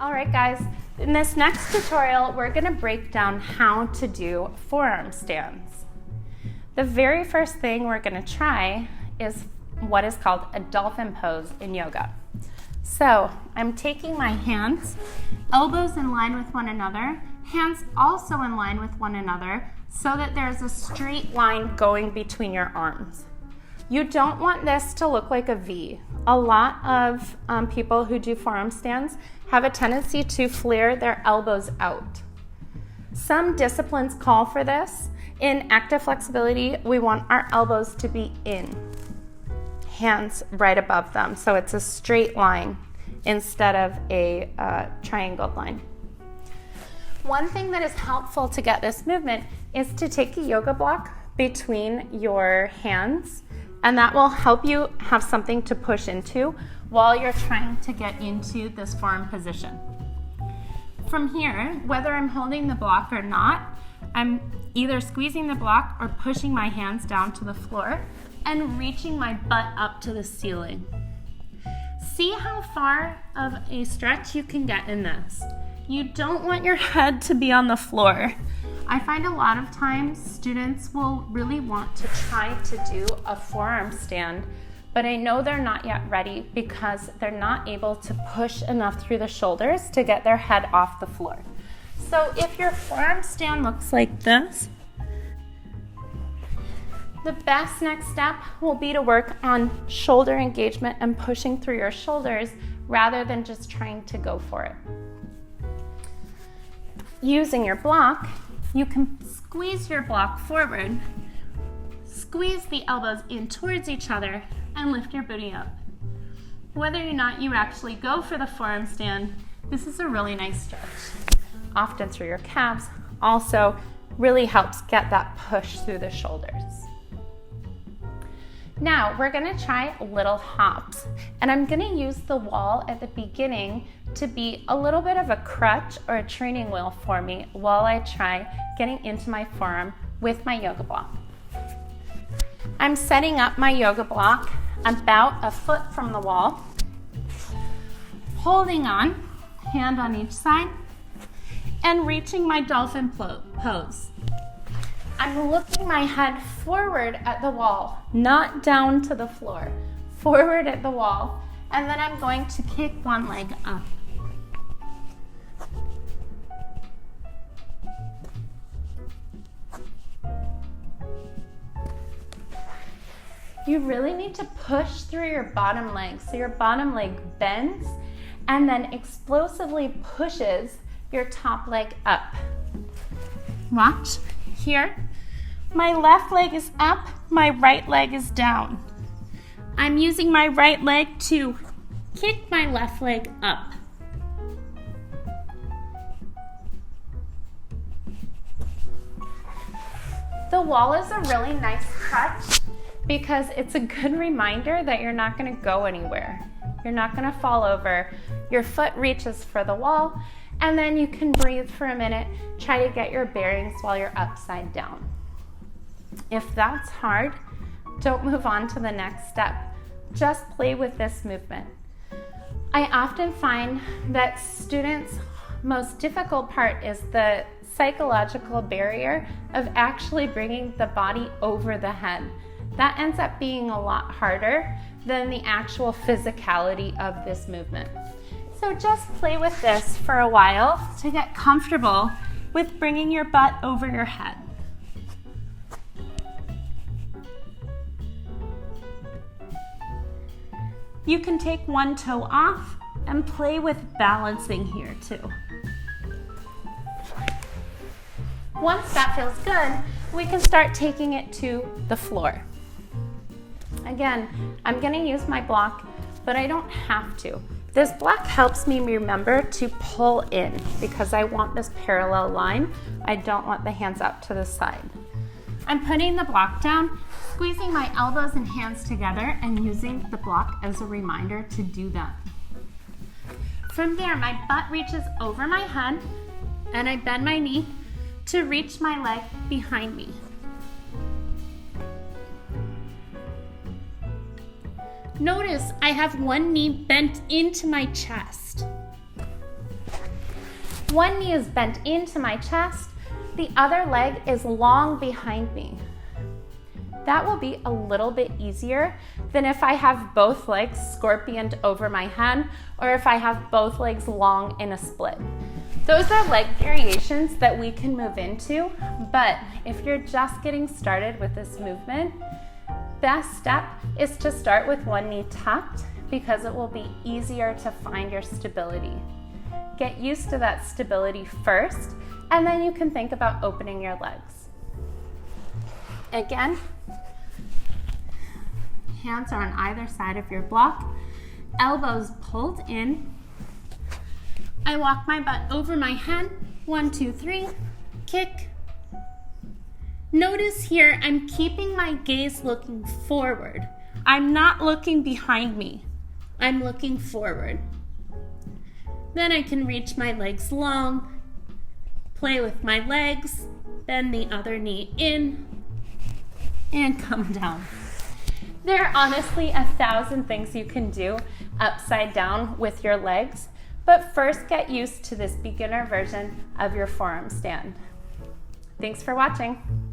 All right, guys, in this next tutorial, we're gonna break down how to do forearm stands. The very first thing we're gonna try is what is called a dolphin pose in yoga. So I'm taking my hands, elbows in line with one another, hands also in line with one another, so that there's a straight line going between your arms. You don't want this to look like a V. A lot of people who do forearm stands have a tendency to flare their elbows out. Some disciplines call for this. In active flexibility, we want our elbows to be in, hands right above them, so it's a straight line instead of a triangle line. One thing that is helpful to get this movement is to take a yoga block between your hands, and that will help you have something to push into while you're trying to get into this forearm position. From here, whether I'm holding the block or not, I'm either squeezing the block or pushing my hands down to the floor and reaching my butt up to the ceiling. See how far of a stretch you can get in this. You don't want your head to be on the floor. I find a lot of times students will really want to try to do a forearm stand, but I know they're not yet ready because they're not able to push enough through the shoulders to get their head off the floor. So if your forearm stand looks like this, the best next step will be to work on shoulder engagement and pushing through your shoulders rather than just trying to go for it. Using your block, you can squeeze your block forward, squeeze the elbows in towards each other, and lift your booty up. Whether or not you actually go for the forearm stand, this is a really nice stretch. Often through your calves, also really helps get that push through the shoulders. Now we're gonna try little hops, and I'm gonna use the wall at the beginning to be a little bit of a crutch or a training wheel for me while I try getting into my forearm with my yoga block. I'm setting up my yoga block about a foot from the wall, holding on, hand on each side, and reaching my dolphin pose. I'm looking my head forward at the wall, not down to the floor, forward at the wall, and then I'm going to kick one leg up. You really need to push through your bottom leg, so your bottom leg bends and then explosively pushes your top leg up. Watch. Here, my left leg is up, my right leg is down. I'm using my right leg to kick my left leg up. The wall is a really nice crutch because it's a good reminder that you're not going to go anywhere. You're not going to fall over. Your foot reaches for the wall, and then you can breathe for a minute, try to get your bearings while you're upside down. If that's hard, don't move on to the next step. Just play with this movement. I often find that students' most difficult part is the psychological barrier of actually bringing the body over the head. That ends up being a lot harder than the actual physicality of this movement. So just play with this for a while to get comfortable with bringing your butt over your head. You can take one toe off and play with balancing here too. Once that feels good, we can start taking it to the floor. Again, I'm going to use my block, but I don't have to. This block helps me remember to pull in because I want this parallel line. I don't want the hands out to the side. I'm putting the block down, squeezing my elbows and hands together and using the block as a reminder to do that. From there, my butt reaches over my head and I bend my knee to reach my leg behind me. Notice I have one knee bent into my chest. One knee is bent into my chest, the other leg is long behind me. That will be a little bit easier than if I have both legs scorpioned over my head or if I have both legs long in a split. Those are leg variations that we can move into, but if you're just getting started with this movement, best step is to start with one knee tucked because it will be easier to find your stability. Get used to that stability first, and then you can think about opening your legs. Again, hands are on either side of your block, elbows pulled in. I walk my butt over my head, 1, 2, 3, kick. Notice here, I'm keeping my gaze looking forward. I'm not looking behind me. I'm looking forward. Then I can reach my legs long, play with my legs, bend the other knee in, and come down. There are honestly 1,000 things you can do upside down with your legs, but first get used to this beginner version of your forearm stand. Thanks for watching.